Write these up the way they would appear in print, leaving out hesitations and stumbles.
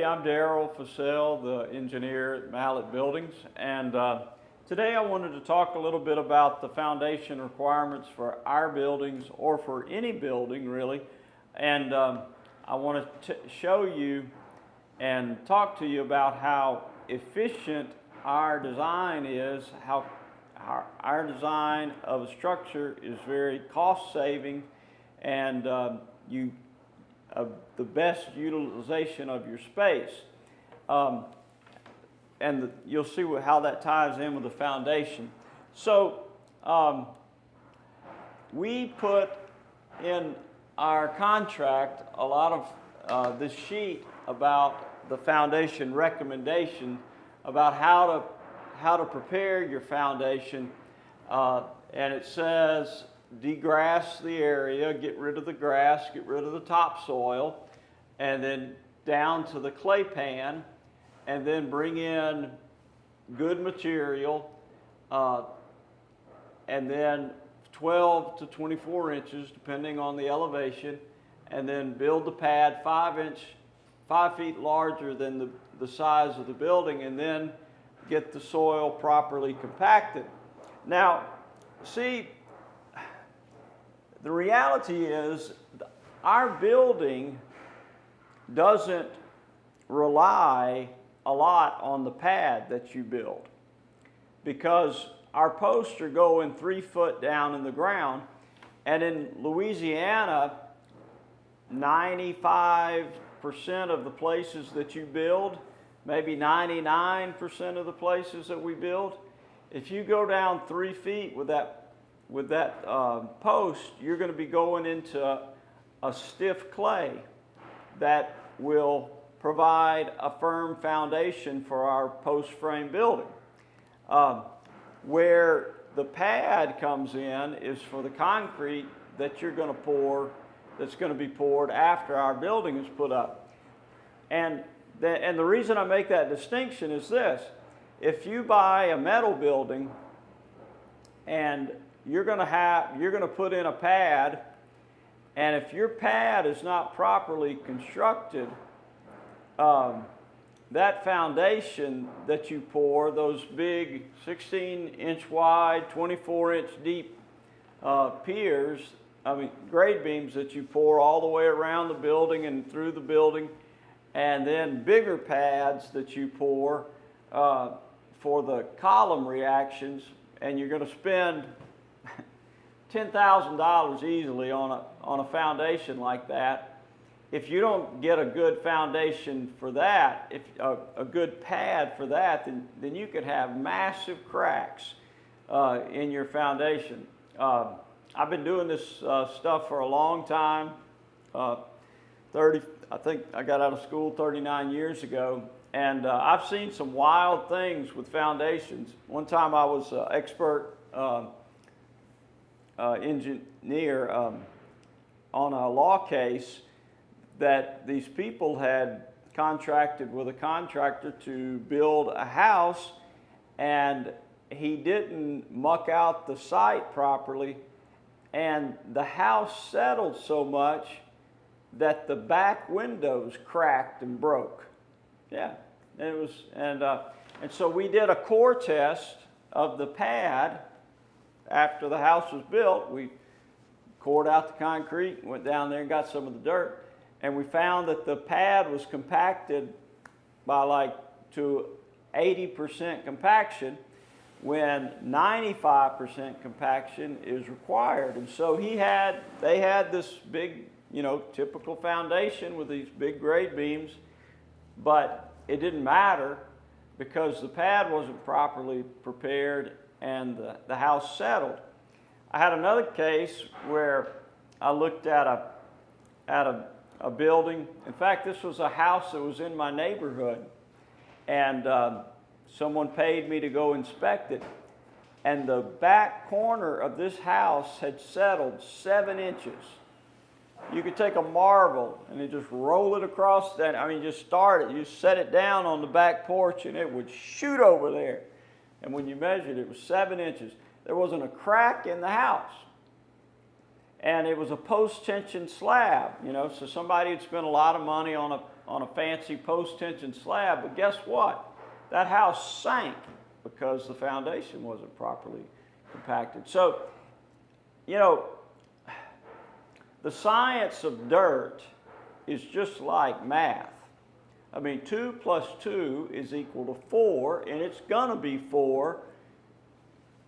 I'm Darryl Fussell, the engineer at Mallett Buildings, and today I wanted to talk a little bit about the foundation requirements for our buildings, or for any building really, and I want to show you and talk to you about how efficient our design is, how our design of a structure is very cost-saving, and the best utilization of your space. You'll see how that ties in with the foundation. So we put in our contract a lot of this sheet about the foundation recommendation, about how to prepare your foundation, and it says degrass the area, get rid of the grass, get rid of the topsoil, and then down to the clay pan, and then bring in good material, and then 12 to 24 inches depending on the elevation, and then build the pad 5 feet larger than the size of the building, and then get the soil properly compacted. Now, see, the reality is our building doesn't rely a lot on the pad that you build, because our posts are going 3 foot down in the ground, and in Louisiana, 95% of the places that you build, maybe 99% of the places that we build, if you go down 3 feet with that post, you're going to be going into a stiff clay that will provide a firm foundation for our post frame building. Where the pad comes in is for the concrete that you're going to pour, that's going to be poured after our building is put up. And the reason I make that distinction is this: if you buy a metal building and you're going to put in a pad, and if your pad is not properly constructed, that foundation that you pour, those big 16-inch wide, 24-inch deep piers, grade beams that you pour all the way around the building and through the building, and then bigger pads that you pour for the column reactions, and you're going to spend $10,000 easily on a foundation like that. If you don't get a good foundation for that, a good pad for that, then you could have massive cracks in your foundation. I've been doing this stuff for a long time. I think I got out of school 39 years ago, and I've seen some wild things with foundations. One time I was an expert engineer on a law case that these people had contracted with a contractor to build a house, and he didn't muck out the site properly, and the house settled so much that the back windows cracked and broke. Yeah, and so we did a core test of the pad after the house was built. We cored out the concrete, went down there and got some of the dirt, and we found that the pad was compacted by to 80% compaction, when 95% compaction is required. And so they had this big, typical foundation with these big grade beams, but it didn't matter because the pad wasn't properly prepared and the house settled. I had another case where I looked at a building. In fact, this was a house that was in my neighborhood, and someone paid me to go inspect it, and the back corner of this house had settled 7 inches. You could take a marble and then just roll it across that. Just start it. You set it down on the back porch and it would shoot over there. And when you measured, it was 7 inches. There wasn't a crack in the house. And it was a post-tension slab, so somebody had spent a lot of money on on a fancy post-tension slab, but guess what? That house sank because the foundation wasn't properly compacted. So, you know, the science of dirt is just like math. I mean, 2 plus 2 is equal to 4, and it's going to be 4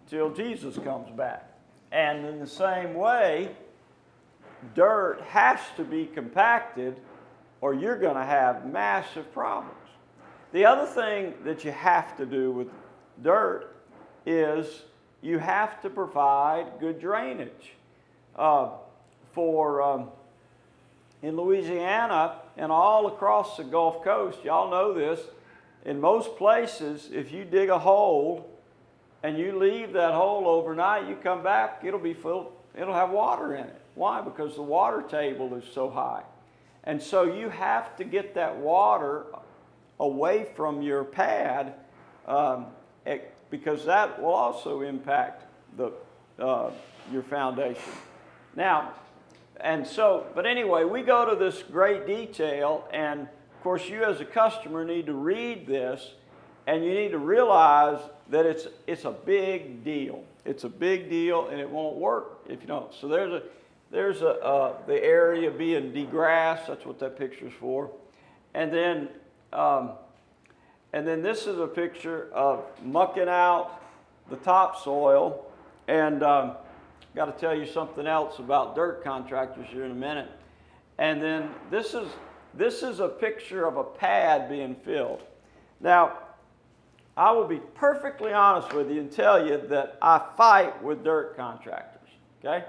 till Jesus comes back. And in the same way, dirt has to be compacted or you're going to have massive problems. The other thing that you have to do with dirt is you have to provide good drainage. In Louisiana and all across the Gulf Coast, y'all know this, in most places, if you dig a hole and you leave that hole overnight, you come back, it'll be full, it'll have water in it. Why? Because the water table is so high. And so you have to get that water away from your pad because that will also impact your foundation. Now, but anyway, we go to this great detail, and of course you as a customer need to read this, and you need to realize that it's a big deal. It's a big deal, and it won't work if you don't. So there's the area being degrassed. That's what that picture's for, and then this is a picture of mucking out the topsoil, and got to tell you something else about dirt contractors here in a minute. And then this is a picture of a pad being filled. Now, I will be perfectly honest with you and tell you that I fight with dirt contractors. Okay,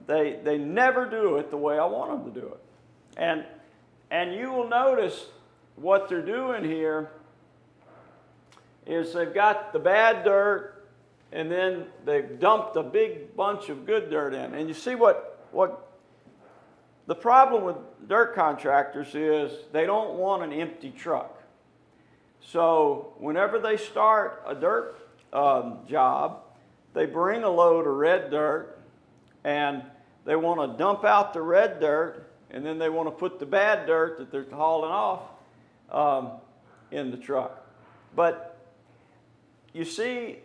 they never do it the way I want them to do it. And you will notice what they're doing here is they've got the bad dirt, and then they've dumped a big bunch of good dirt in. And you see what the problem with dirt contractors is they don't want an empty truck. So whenever they start a dirt job, they bring a load of red dirt, and they want to dump out the red dirt, and then they want to put the bad dirt that they're hauling off in the truck. But you see,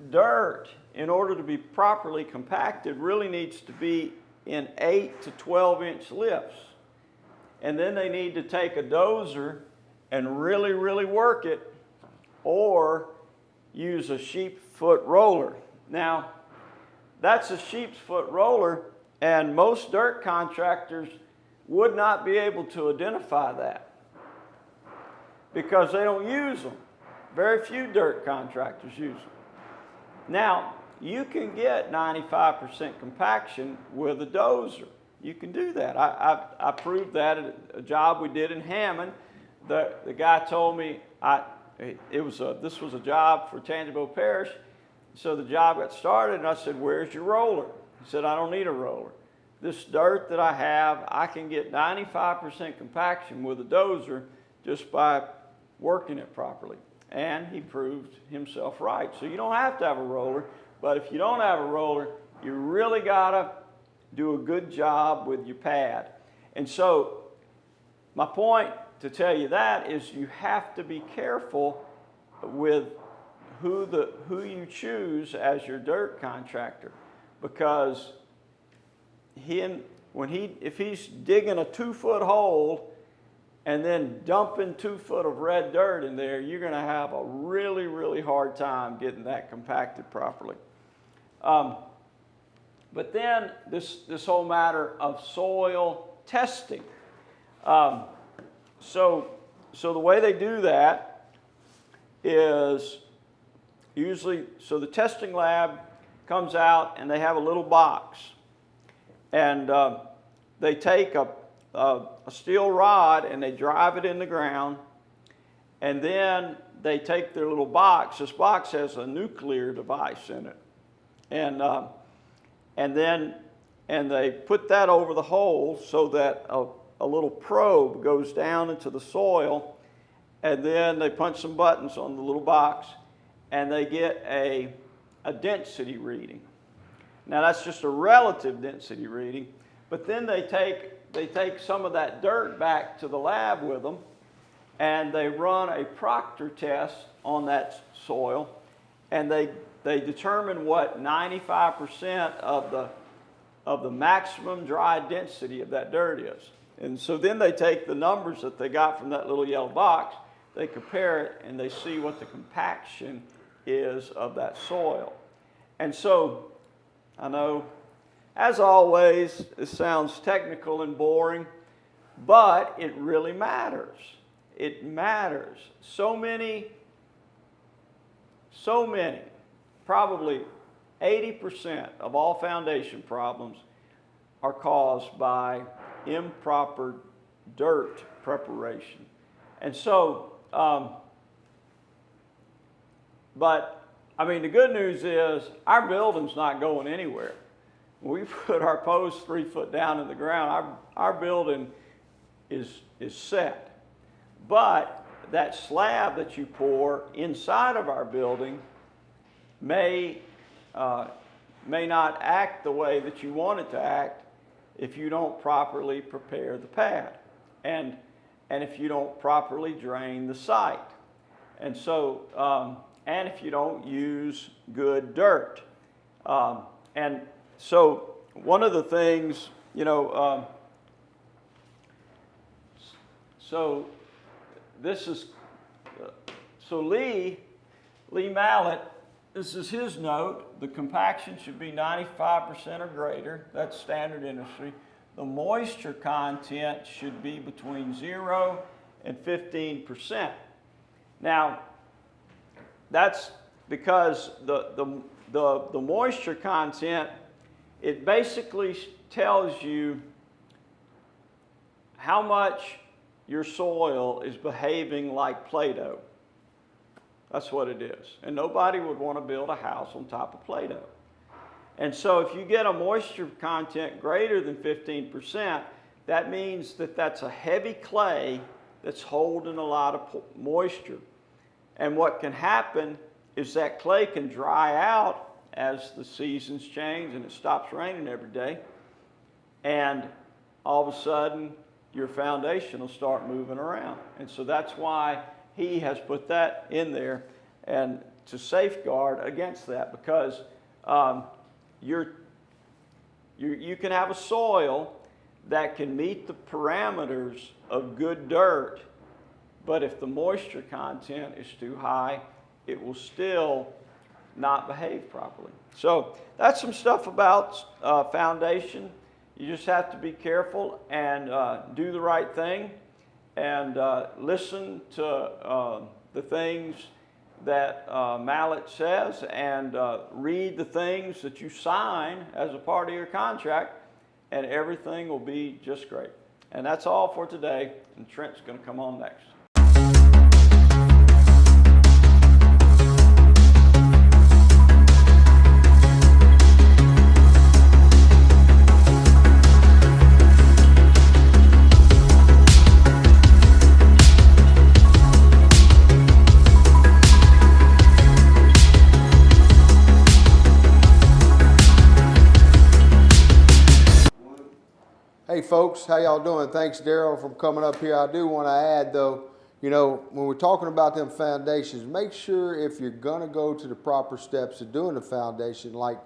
dirt, in order to be properly compacted, really needs to be in 8 to 12-inch lifts. And then they need to take a dozer and really, really work it, or use a sheep's foot roller. Now, that's a sheep's foot roller, and most dirt contractors would not be able to identify that because they don't use them. Very few dirt contractors use them. Now, you can get 95% compaction with a dozer. You can do that. I proved that at a job we did in Hammond. The guy told me this was a job for Tangible Parish. So the job got started, and I said, "Where's your roller?" He said, "I don't need a roller. This dirt that I have, I can get 95% compaction with a dozer just by working it properly." And he proved himself right. So you don't have to have a roller, but if you don't have a roller, you really got to do a good job with your pad. And so my point to tell you that is you have to be careful with who you choose as your dirt contractor, because if he's digging a 2-foot hole and then dumping 2 foot of red dirt in there, you're going to have a really, really hard time getting that compacted properly. But then this whole matter of soil testing. So the way they do that is usually, so the testing lab comes out and they have a little box, and they take a steel rod and they drive it in the ground, and then they take their little box. This box has a nuclear device in it, and they put that over the hole so that a little probe goes down into the soil, and then they punch some buttons on the little box, and they get a density reading. Now that's just a relative density reading, but then they take they take some of that dirt back to the lab with them, and they run a proctor test on that soil, and they determine what 95% of the maximum dry density of that dirt is. And so then they take the numbers that they got from that little yellow box, they compare it, and they see what the compaction is of that soil. And so, I know, as always, it sounds technical and boring, but it really matters. It matters. So many, probably 80% of all foundation problems are caused by improper dirt preparation. And so, but I mean, the good news is our building's not going anywhere. When we put our posts 3 foot down in the ground, our building is set. But that slab that you pour inside of our building may not act the way that you want it to act if you don't properly prepare the pad and if you don't properly drain the site. And so, and if you don't use good dirt. And so one of the things, so this is, so Lee Mallett, this is his note. The compaction should be 95% or greater. That's standard industry. The moisture content should be between 0 and 15%. Now, that's because the moisture content, it basically tells you how much your soil is behaving like Play-Doh. That's what it is. And nobody would want to build a house on top of Play-Doh. And so if you get a moisture content greater than 15%, that means that that's a heavy clay that's holding a lot of moisture. And what can happen is that clay can dry out as the seasons change and it stops raining every day. And all of a sudden, your foundation will start moving around. And so that's why he has put that in there, and to safeguard against that, because you can have a soil that can meet the parameters of good dirt, but if the moisture content is too high, it will still not behave properly. So that's some stuff about foundation. You just have to be careful and do the right thing, and listen to the things that Mallett says, and read the things that you sign as a part of your contract, and everything will be just great. And that's all for today, and Trent's going to come on next. Hey folks, how y'all doing? Thanks Daryl for coming up here. I do want to add though, when we're talking about them foundations, make sure if you're going to go to the proper steps of doing the foundation, like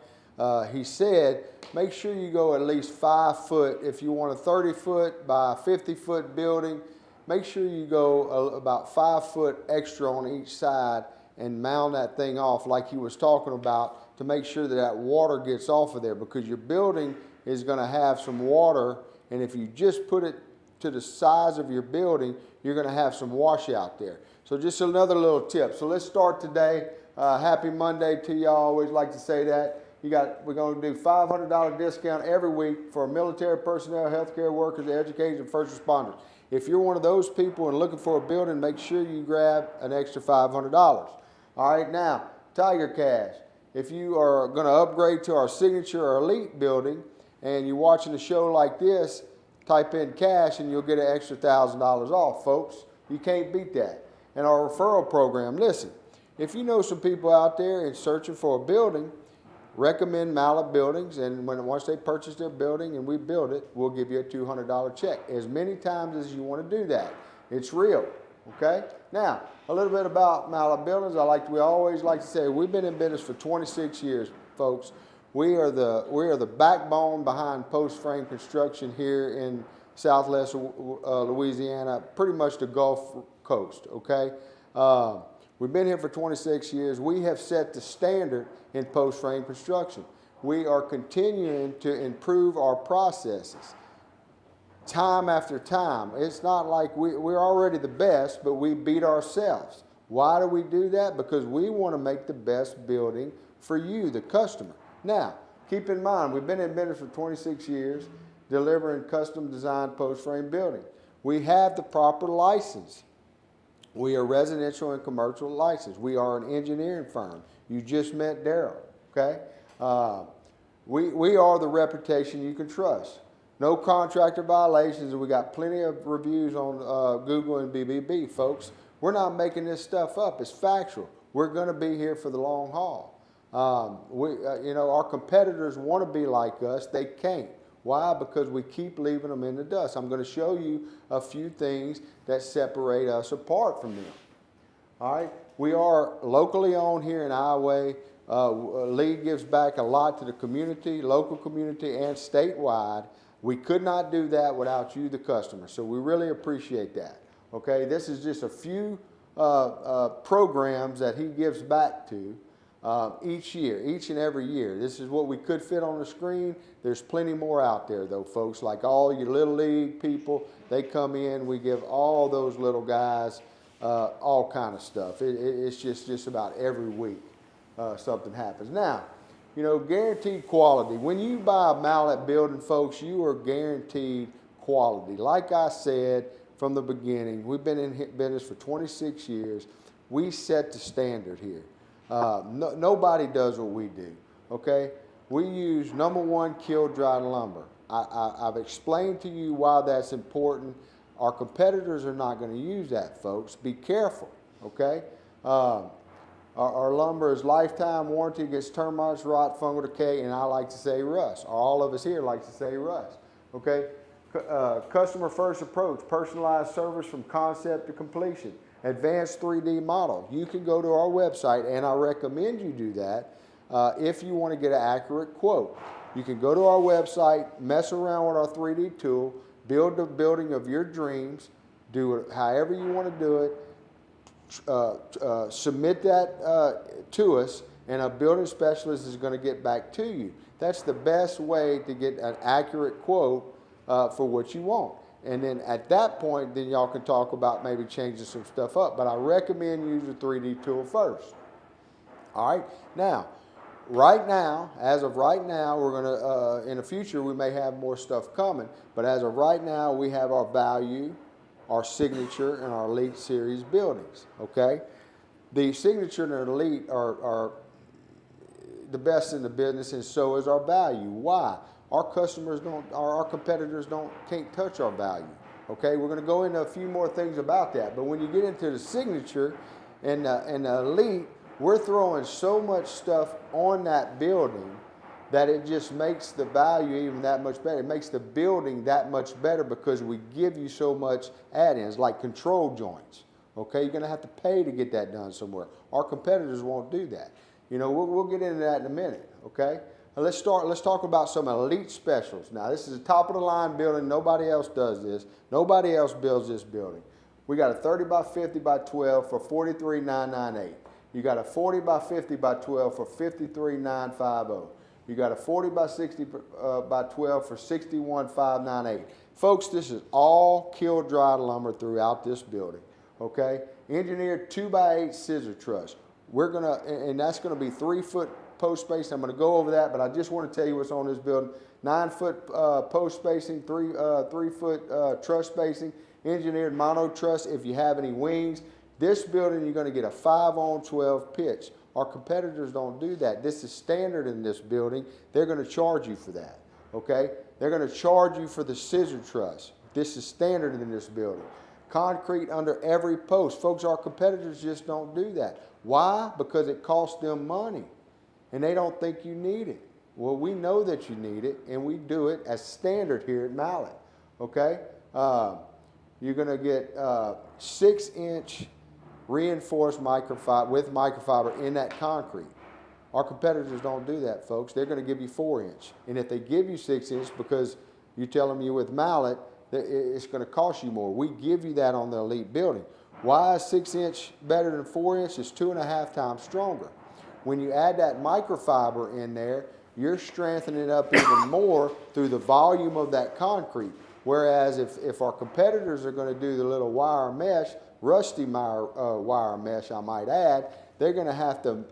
he said, make sure you go at least 5 foot. If you want a 30 foot by 50 foot building, make sure you go about 5 foot extra on each side and mound that thing off like he was talking about, to make sure that that water gets off of there, because your building is going to have some water. And if you just put it to the size of your building, you're going to have some washout there. So just another little tip. So let's start today. Happy Monday to y'all. Always like to say that. We're going to do $500 discount every week for military personnel, healthcare workers, educators, and first responders. If you're one of those people and looking for a building, make sure you grab an extra $500. All right, now, Tiger Cash. If you are going to upgrade to our signature or elite building, and you're watching a show like this, type in cash and you'll get an extra $1,000 off, folks. You can't beat that. And our referral program, listen, if you know some people out there and searching for a building, recommend Mallett Buildings, and once they purchase their building and we build it, we'll give you a $200 check. As many times as you want to do that. It's real, okay? Now, a little bit about Mallett Buildings. We always like to say, we've been in business for 26 years, folks. We are the backbone behind post frame construction here in Southwest Louisiana, pretty much the Gulf Coast, okay? We've been here for 26 years. We have set the standard in post frame construction. We are continuing to improve our processes time after time. It's not like we're already the best, but we beat ourselves. Why do we do that? Because we want to make the best building for you, the customer. Now, keep in mind, we've been in business for 26 years, delivering custom designed post frame building. We have the proper license. We are residential and commercial licensed. We are an engineering firm. You just met Daryl, okay? We are the reputation you can trust. No contractor violations, and we got plenty of reviews on Google and BBB, folks. We're not making this stuff up. It's factual. We're going to be here for the long haul. Our competitors want to be like us. They can't. Why? Because we keep leaving them in the dust. I'm going to show you a few things that separate us apart from them. All right? We are locally owned here in Iowa. Lee gives back a lot to the community, local community, and statewide. We could not do that without you, the customer. So we really appreciate that. Okay? This is just a few programs that he gives back to each year, each and every year. This is what we could fit on the screen. There's plenty more out there, though, folks. Like all your Little League people, they come in. We give all those little guys all kind of stuff. It's just about every week something happens. Now, guaranteed quality. When you buy a Mallett building, folks, you are guaranteed quality. Like I said from the beginning, we've been in business for 26 years. We set the standard here. Nobody does what we do, okay? We use #1 kiln-dried lumber. I've explained to you why that's important. Our competitors are not going to use that, folks. Be careful, okay? Our lumber is lifetime warranty against termites, rot, fungal decay, and I like to say rust. All of us here like to say rust, okay? Customer first approach, personalized service from concept to completion. Advanced 3D model. You can go to our website, and I recommend you do that if you want to get an accurate quote. You can go to our website, mess around with our 3D tool, build the building of your dreams, do it however you want to do it, submit that to us, and a building specialist is going to get back to you. That's the best way to get an accurate quote for what you want. And then at that point, then y'all can talk about maybe changing some stuff up. But I recommend use the 3D tool first. All right. Now, as of right now, we're going to, in the future, we may have more stuff coming. But as of right now, we have our value, our signature, and our elite series buildings. Okay. The signature and our elite are the best in the business, and so is our value. Why? Our customers our competitors can't touch our value. Okay, we're going to go into a few more things about that. But when you get into the signature and the elite, we're throwing so much stuff on that building that it just makes the value even that much better. It makes the building that much better because we give you so much add-ins like control joints. Okay, you're going to have to pay to get that done somewhere. Our competitors won't do that. We'll get into that in a minute. Okay. Let's talk about some elite specials. Now, this is a top-of-the-line building. Nobody else does this. Nobody else builds this building. We got a 30 by 50 by 12 for $43,998. You got a 40 by 50 by 12 for $53,950. You got a 40 by 60 by 12 for $61,598. Folks, this is all kiln-dried lumber throughout this building. Okay, engineered 2x8 scissor truss. And that's gonna be 3-foot post spacing. I'm going to go over that, but I just want to tell you what's on this building. 9-foot post spacing, 3-foot truss spacing, engineered mono truss if you have any wings. This building, you're going to get a 5-on-12 pitch. Our competitors don't do that. This is standard in this building. They're going to charge you for that, okay? They're going to charge you for the scissor truss. This is standard in this building. Concrete under every post. Folks, our competitors just don't do that. Why? Because it costs them money. and they don't think you need it. Well, we know that you need it, and we do it as standard here at Mallett, okay? You're gonna get 6-inch reinforced microfiber with microfiber in that concrete. Our competitors don't do that, folks. They're gonna give you 4-inch. And if they give you 6-inch because you tell them you're with Mallett, it's gonna cost you more. We give you that on the Elite building. Why is 6-inch better than 4-inch? It's 2.5 times stronger. When you add that microfiber in there, you're strengthening it up even more through the volume of that concrete. Whereas if our competitors are going to do the little wire mesh, rusty wire mesh, I might add, they're going to have to,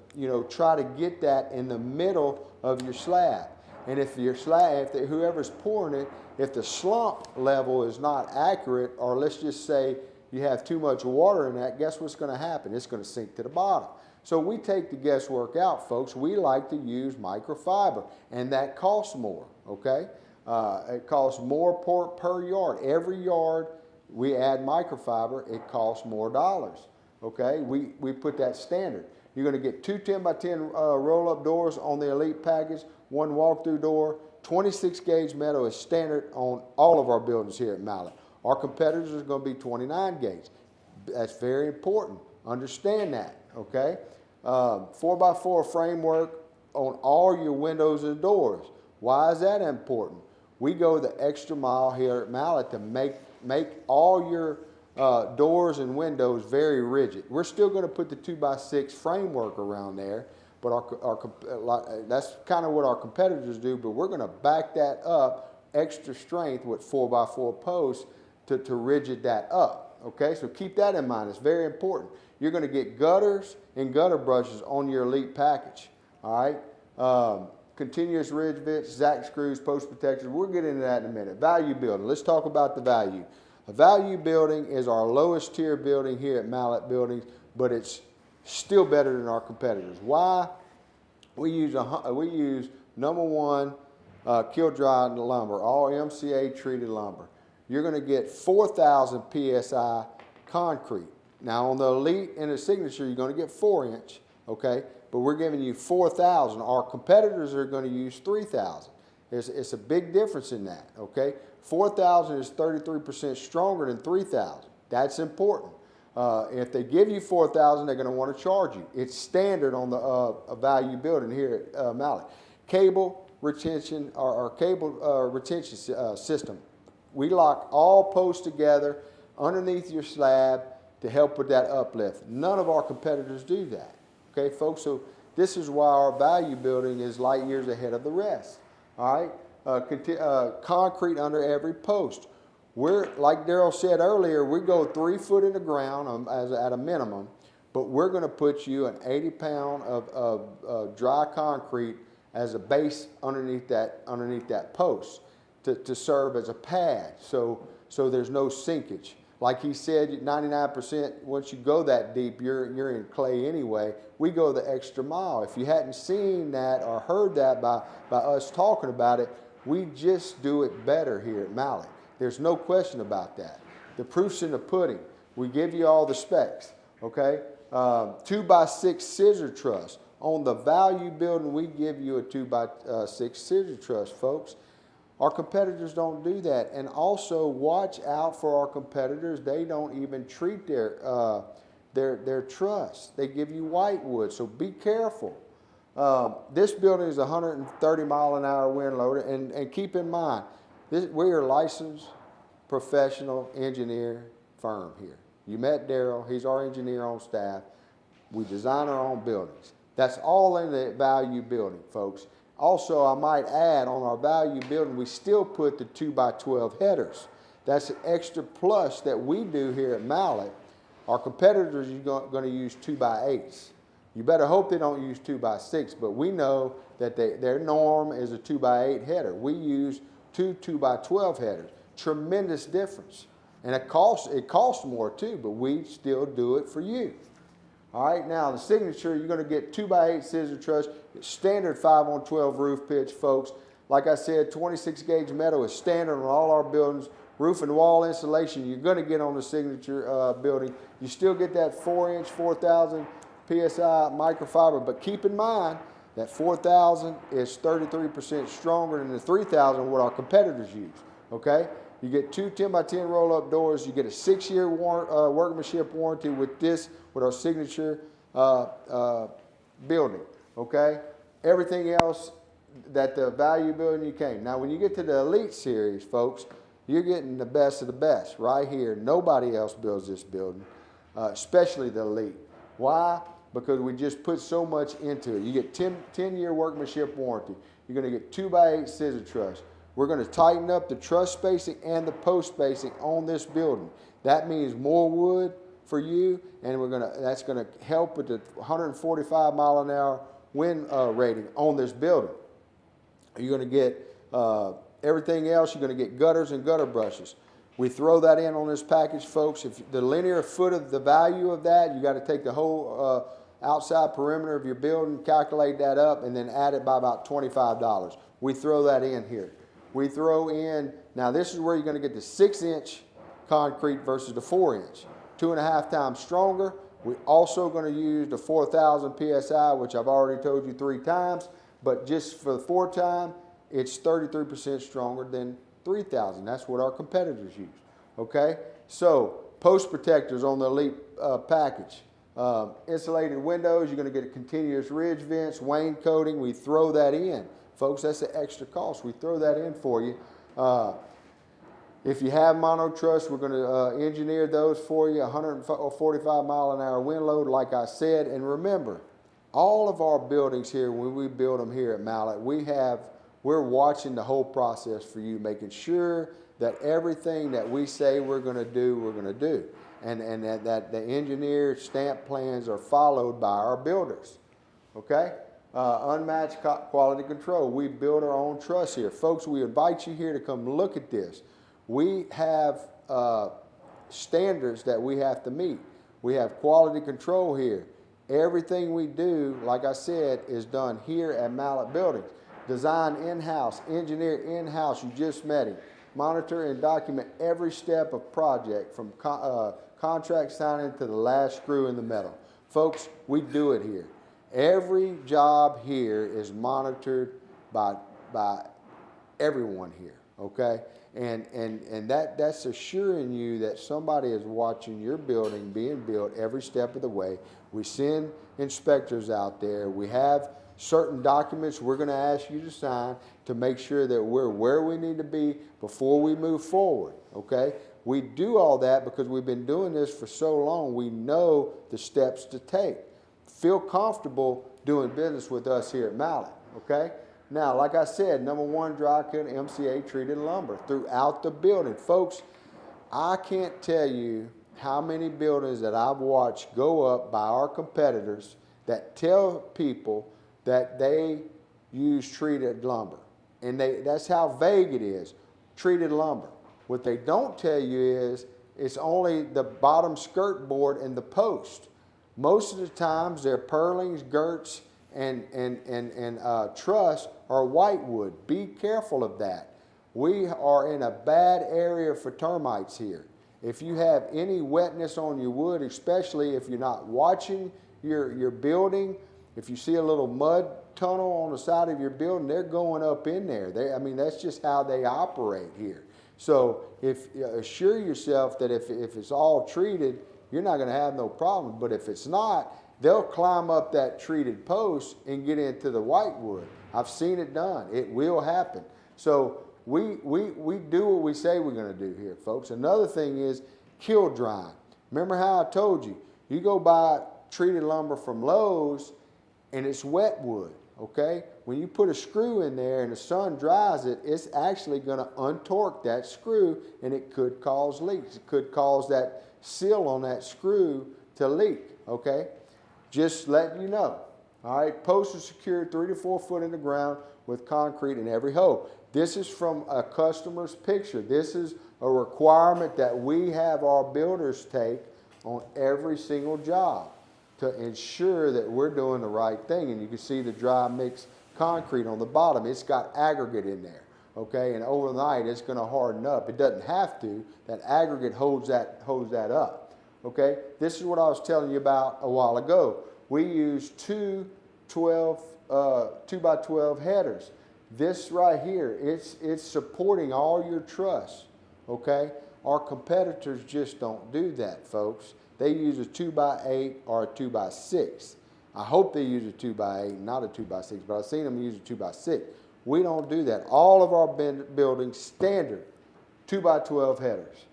try to get that in the middle of your slab. And if your slab, whoever's pouring it, if the slump level is not accurate, or let's just say you have too much water in that, guess what's going to happen? It's going to sink to the bottom. So we take the guesswork out, folks. We like to use microfiber, and that costs more, okay? It costs more per yard. Every yard we add microfiber, it costs more dollars, okay? We put that standard. You're gonna get 2 10x10 roll-up doors on the Elite package, 1 walk-through door. 26 gauge metal is standard on all of our buildings here at Mallett. Our competitors are gonna be 29 gauge. That's very important. Understand that, okay? 4x4 framework on all your windows and doors. Why is that important? We go the extra mile here at Mallett to make all your doors and windows very rigid. We're still going to put the 2x6 framework around there, but that's kind of what our competitors do, but we're going to back that up extra strength with 4x4 posts to rigid that up. Okay, so keep that in mind. It's very important. You're going to get gutters and gutter brushes on your Elite package. All right, continuous ridge bits, Zack screws, post protectors. We'll get into that in a minute. Value building. Let's talk about the value. A value building is our lowest tier building here at Mallett Buildings, but it's still better than our competitors. Why? We use #1 kill dry lumber, all MCA treated lumber. You're going to get 4,000 PSI concrete. Now on the Elite and the Signature, you're going to get 4-inch, okay? But we're giving you 4,000. Our competitors are going to use 3,000. It's a big difference in that, okay? 4,000 is 33% stronger than 3,000. That's important. If they give you 4,000, they're going to want to charge you. It's standard on the value building here at Mallett. Cable retention, our cable retention system. We lock all posts together underneath your slab to help with that uplift. None of our competitors do that. Okay, folks, so this is why our value building is light years ahead of the rest. All right, concrete under every post. We're, like Daryl said earlier, we go 3 foot in the ground at a minimum, but we're going to put you an 80-pound of dry concrete as a base underneath that post to serve as a pad, so there's no sinkage. Like he said, 99%, once you go that deep, you're in clay anyway. We go the extra mile. If you hadn't seen that or heard that by us talking about it, we just do it better here at Mallett. There's no question about that. The proof's in the pudding. We give you all the specs, okay? 2x6 scissor truss. On the value building, we give you a 2x6 scissor truss, folks. Our competitors don't do that. And also watch out for our competitors. They don't even treat their truss. They give you white wood, so be careful. This building is a 130-mile-an-hour wind loader, and keep in mind, we're a licensed professional engineer firm here. You met Daryl, he's our engineer on staff. We design our own buildings. That's all in the value building, folks. Also, I might add, on our value building, we still put the 2x12 headers. That's an extra plus that we do here at Mallett. Our competitors are going to use 2x8s. You better hope they don't use 2x6, but we know that their norm is a 2x8 header. We use 2x12 headers. Tremendous difference. And it costs more too, but we still do it for you. All right, now the Signature, you're going to get 2x8 scissor truss, standard 5-on-12 roof pitch, folks. Like I said, 26 gauge metal is standard on all our buildings. Roof and wall insulation, you're going to get on the Signature building. You still get that 4-inch, 4,000 PSI microfiber, but keep in mind, That 4,000 is 33% stronger than the 3,000 what our competitors use, okay? You get two 10x10 roll-up doors. You get a 6-year workmanship warranty with this, with our signature building, okay? Everything else that the value building you came. Now, when you get to the Elite Series, folks, you're getting the best of the best right here. Nobody else builds this building, especially the Elite. Why? Because we just put so much into it. You get 10-year workmanship warranty. You're going to get 2x8 scissor truss. We're going to tighten up the truss spacing and the post spacing on this building. That means more wood for you, and that's going to help with the 145 mile an hour wind rating on this building. You're going to get everything else. You're going to get gutters and gutter brushes. We throw that in on this package, folks. If the linear foot of the value of that, you got to take the whole outside perimeter of your building, calculate that up, and then add it by about $25. We throw that in here. We throw in, now this is where you're going to get the 6-inch concrete versus the 4-inch. 2.5 times stronger. We're also going to use the 4,000 PSI, which I've already told you 3 times, but just for the 4th time, it's 33% stronger than 3,000. That's what our competitors use, okay? So, post protectors on the Elite package. Insulated windows, you're going to get a continuous ridge vents, Wayne coating. We throw that in. Folks, that's an extra cost. We throw that in for you. If you have mono truss, we're going to engineer those for you, 145 mile an hour wind load, like I said. And remember, all of our buildings here, when we build them here at Mallett, we're watching the whole process for you, making sure that everything that we say we're going to do. And that the engineered stamp plans are followed by our builders, okay? Unmatched quality control. We build our own truss here. Folks, we invite you here to come look at this. We have standards that we have to meet. We have quality control here. Everything we do, like I said, is done here at Mallett Buildings. Design in-house, engineer in-house. You just met him. Monitor and document every step of project from contract signing to the last screw in the metal. Folks, we do it here. Every job here is monitored by everyone here, okay? And that's assuring you that somebody is watching your building being built every step of the way. We send inspectors out there. We have certain documents we're going to ask you to sign to make sure that we're where we need to be before we move forward, okay? We do all that because we've been doing this for so long. We know the steps to take. Feel comfortable doing business with us here at Mallett, okay? Now, like I said, number 1, dry cut MCA treated lumber throughout the building. Folks, I can't tell you how many buildings that I've watched go up by our competitors that tell people that they use treated lumber. And that's how vague it is, treated lumber. What they don't tell you is it's only the bottom skirt board and the post. Most of the times they're purlings, girts, and truss are whitewood. Be careful of that. We are in a bad area for termites here. If you have any wetness on your wood, especially if you're not watching your building, if you see a little mud tunnel on the side of your building, they're going up in there. That's just how they operate here. So assure yourself that if it's all treated, you're not going to have no problem. But if it's not, they'll climb up that treated post and get into the whitewood. I've seen it done. It will happen. So we do what we say we're going to do here, folks. Another thing is kill drying. Remember how I told you, you go buy treated lumber from Lowe's and it's wet wood, okay? When you put a screw in there and the sun dries it, it's actually going to untorque that screw and it could cause leaks. It could cause that seal on that screw to leak, okay? Just letting you know. All right, posts are secured 3 to 4 foot in the ground with concrete in every hole. This is from a customer's picture. This is a requirement that we have our builders take on every single job to ensure that we're doing the right thing. And you can see the dry mix concrete on the bottom. It's got aggregate in there, okay? And overnight, it's going to harden up. It doesn't have to. That aggregate holds that up, okay? This is what I was telling you about a while ago. We use 2 12 2x12 headers. This right here, it's supporting all your truss, okay? Our competitors just don't do that, folks. They use a 2x8 or a 2x6. I hope they use a 2x8, not a 2x6, but I've seen them use a 2x6. We don't do that. All of our buildings, standard 2x12 headers,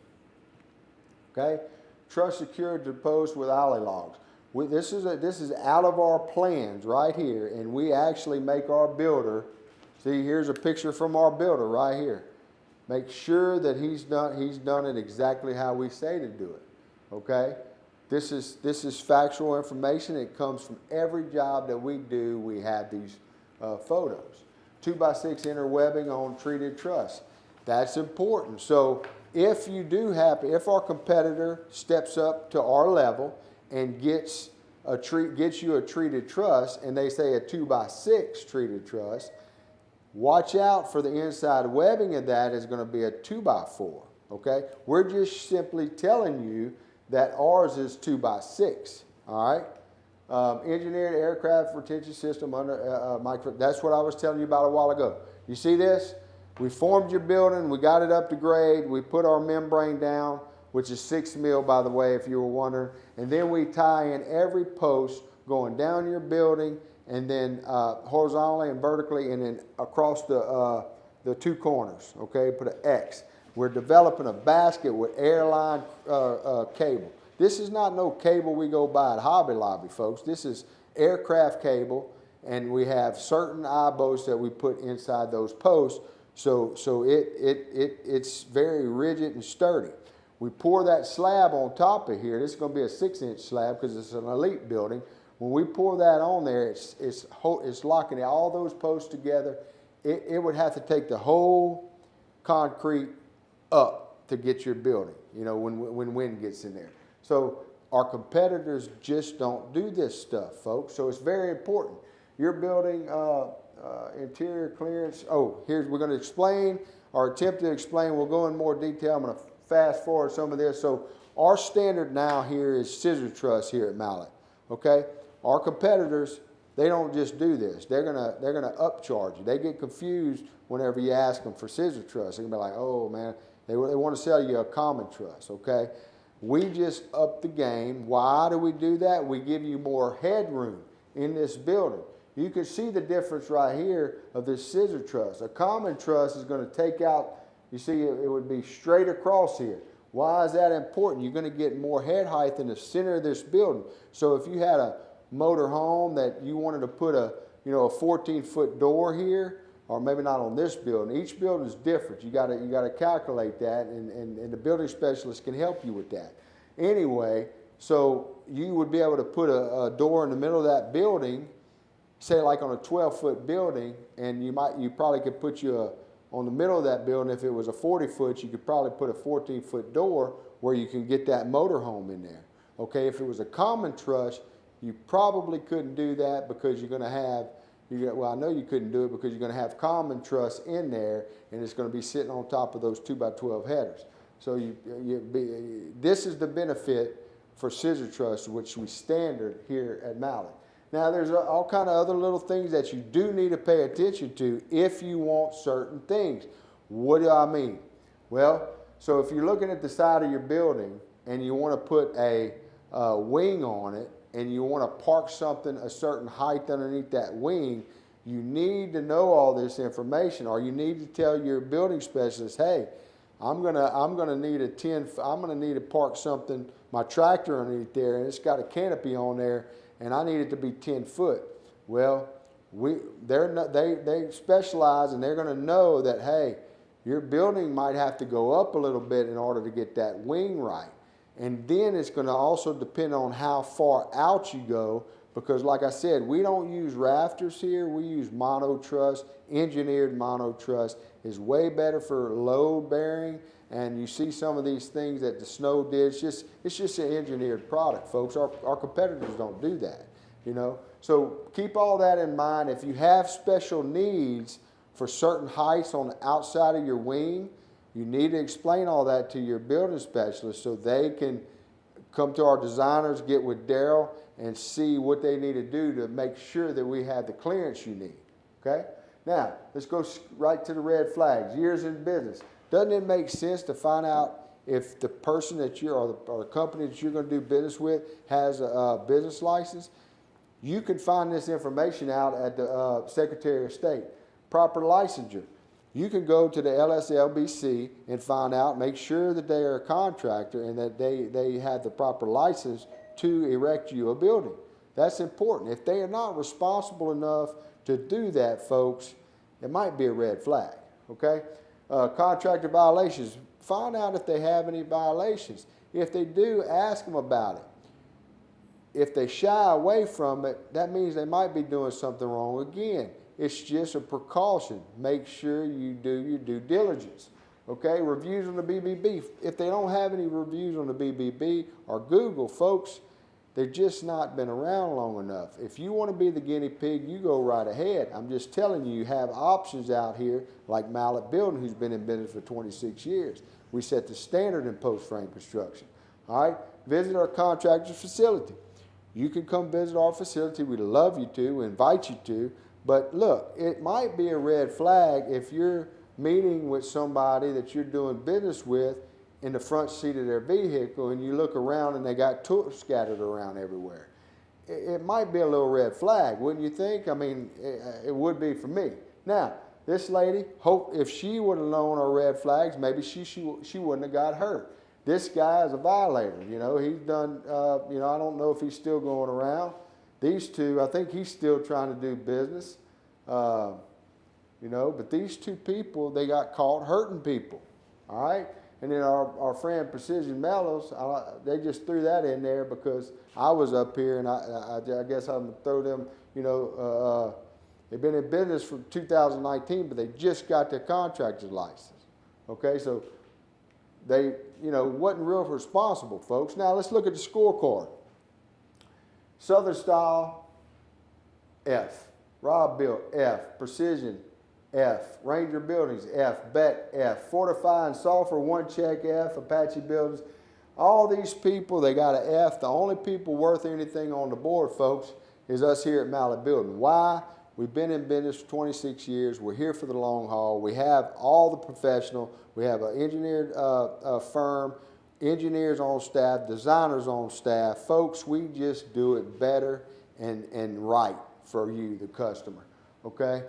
okay? Truss secured to post with alley logs. This is out of our plans right here, and we actually make our builder. See, here's a picture from our builder right here. Make sure that he's done it exactly how we say to do it. Okay? This is factual information. It comes from every job that we do. We have these photos. 2x6 interwebbing on treated truss. That's important. So if if our competitor steps up to our level and gets you a treated truss, and they say a 2x6 treated truss, watch out for the inside webbing of that is going to be a 2x4. Okay, we're just simply telling you that ours is 2x6. All right, engineered aircraft retention system under micro. That's what I was telling you about a while ago. You see this? We formed your building, we got it up to grade, we put our membrane down, which is 6 mil, by the way, if you were wondering, and then we tie in every post going down your building, and then horizontally and vertically, and then across the two corners, okay, put an X. We're developing a basket with airline cable. This is not no cable we go buy at Hobby Lobby, folks. This is aircraft cable, and we have certain eye bolts that we put inside those posts, so it's very rigid and sturdy. We pour that slab on top of here. This is going to be a 6-inch slab because it's an elite building. When we pour that on there, it's locking all those posts together. It would have to take the whole concrete up to get your building, you know, when wind gets in there. So our competitors just don't do this stuff, folks. So it's very important. Your building interior clearance. Oh, we're going to explain or attempt to explain. We'll go in more detail. I'm going to fast forward some of this. So our standard now here is scissor truss here at Mallett. Okay, our competitors, they don't just do this. They're gonna upcharge you. They get confused whenever you ask them for scissor truss. They're gonna be like, oh man, they want to sell you a common truss. Okay, we just up the game. Why do we do that? We give you more headroom in this building. You can see the difference right here of this scissor truss. A common truss is going to take out, you see it would be straight across here. Why is that important? You're going to get more head height in the center of this building. So if you had a motor home that you wanted to put a 14-foot door here, or maybe not on this building. Each building is different. You got to calculate that, and the building specialist can help you with that. Anyway, so you would be able to put a door in the middle of that building, say like on a 12-foot building, and you probably could put on the middle of that building. If it was a 40-foot, you could probably put a 14-foot door where you can get that motor home in there. Okay, if it was a common truss, you probably couldn't do that because you're going to have, well, I know you couldn't do it because you're going to have common truss in there, and it's going to be sitting on top of those 2x12 headers. So this is the benefit for scissor truss, which we standard here at Mallett. Now, there's all kind of other little things that you do need to pay attention to if you want certain things. What do I mean? Well, so if you're looking at the side of your building and you want to put a wing on it, and you want to park something a certain height underneath that wing, you need to know all this information, or you need to tell your building specialist, hey, I'm gonna need to park something, my tractor underneath there, and it's got a canopy on there, and I need it to be 10 foot. Well, they specialize, and they're going to know that, hey, your building might have to go up a little bit in order to get that wing right. And then it's going to also depend on how far out you go, because like I said, we don't use rafters here. We use mono truss. Engineered mono truss is way better for load bearing. And you see some of these things that the snow did. It's just an engineered product, folks. Our competitors don't do that, you know. So keep all that in mind. If you have special needs for certain heights on the outside of your wing, you need to explain all that to your building specialist so they can come to our designers, get with Daryl, and see what they need to do to make sure that we have the clearance you need. Okay? Now, let's go right to the red flags. Years in business. Doesn't it make sense to find out if the person that you're, or the company that you're going to do business with has a business license? You can find this information out at the Secretary of State. Proper licensure. You can go to the LSLBC and find out, make sure that they are a contractor and that they have the proper license to erect you a building. That's important. If they are not responsible enough to do that, folks, it might be a red flag, okay? Contractor violations. Find out if they have any violations. If they do, ask them about it. If they shy away from it, that means they might be doing something wrong again. It's just a precaution. Make sure you do your due diligence. Okay, reviews on the BBB. If they don't have any reviews on the BBB or Google, folks, they've just not been around long enough. If you want to be the guinea pig, you go right ahead. I'm just telling you, you have options out here like Mallett Building, who's been in business for 26 years. We set the standard in post-frame construction. All right, visit our contractor's facility. You can come visit our facility. We'd love you to, invite you to. But look, it might be a red flag if you're meeting with somebody that you're doing business with in the front seat of their vehicle and you look around and they got tools scattered around everywhere. It might be a little red flag, wouldn't you think? I mean, it would be for me. Now, this lady, if she would have known our red flags, maybe she wouldn't have got hurt. This guy is a violator. You know, he's done, you know, I don't know if he's still going around. These two, I think he's still trying to do business, you know, but these two people, they got caught hurting people, all right? And then our friend Precision Mellows, they just threw that in there because I was up here and I guess I'm going to throw them, you know, they've been in business from 2019, but they just got their contractor's license, okay? So they, you know, wasn't real responsible, folks. Now let's look at the scorecard. Southern Style, F. Rob Built, F. Precision, F. Ranger Buildings, F. Beck, F. Fortify and Sulfur, 1 check, F. Apache Buildings. All these people, they got an F. The only people worth anything on the board, folks, is us here at Mallett Building. Why? We've been in business for 26 years. We're here for the long haul. We have all the professional. We have an engineered firm, engineers on staff, designers on staff. Folks, we just do it better and right for you, the customer, okay?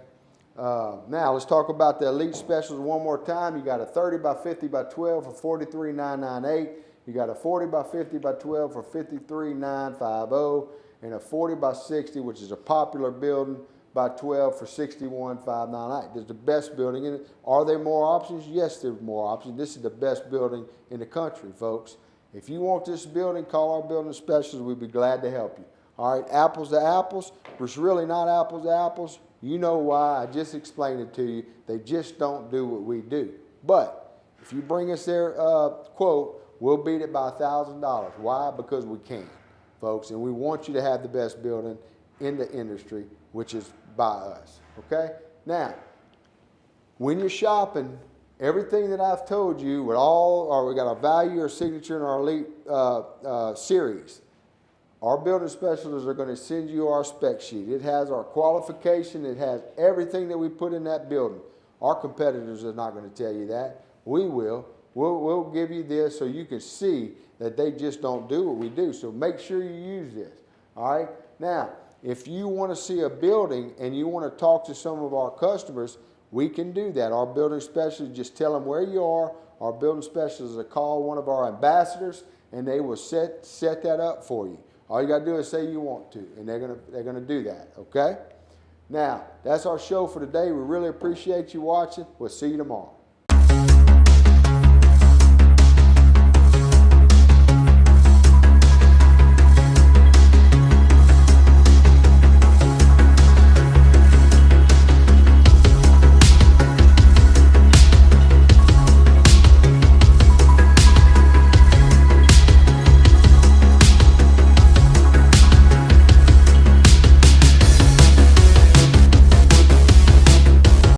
Now, let's talk about the Elite Specials one more time. You got a 30 by 50 by 12 for $43,998. You got a 40 by 50 by 12 for $53,950. And a 40 by 60, which is a popular building, by 12 for $61,598. There's the best building in it. Are there more options? Yes, there's more options. This is the best building in the country, folks. If you want this building, call our building specialists. We'd be glad to help you. All right, apples to apples. It's really not apples to apples. You know why. I just explained it to you. They just don't do what we do. But if you bring us their quote, we'll beat it by $1,000. Why? Because we can, folks. And we want you to have the best building in the industry, which is by us, okay? Now, when you're shopping, everything that I've told you with we got a value or signature in our Elite series. Our building specialists are going to send you our spec sheet. It has our qualification. It has everything that we put in that building. Our competitors are not going to tell you that. We will. We'll give you this so you can see that they just don't do what we do. So make sure you use this, all right? Now, if you want to see a building and you want to talk to some of our customers, we can do that. Our building specialists, just tell them where you are. Our building specialists will call one of our ambassadors and they will set that up for you. All you got to do is say you want to, and they're gonna do that, okay? Now, that's our show for today. We really appreciate you watching. We'll see you tomorrow.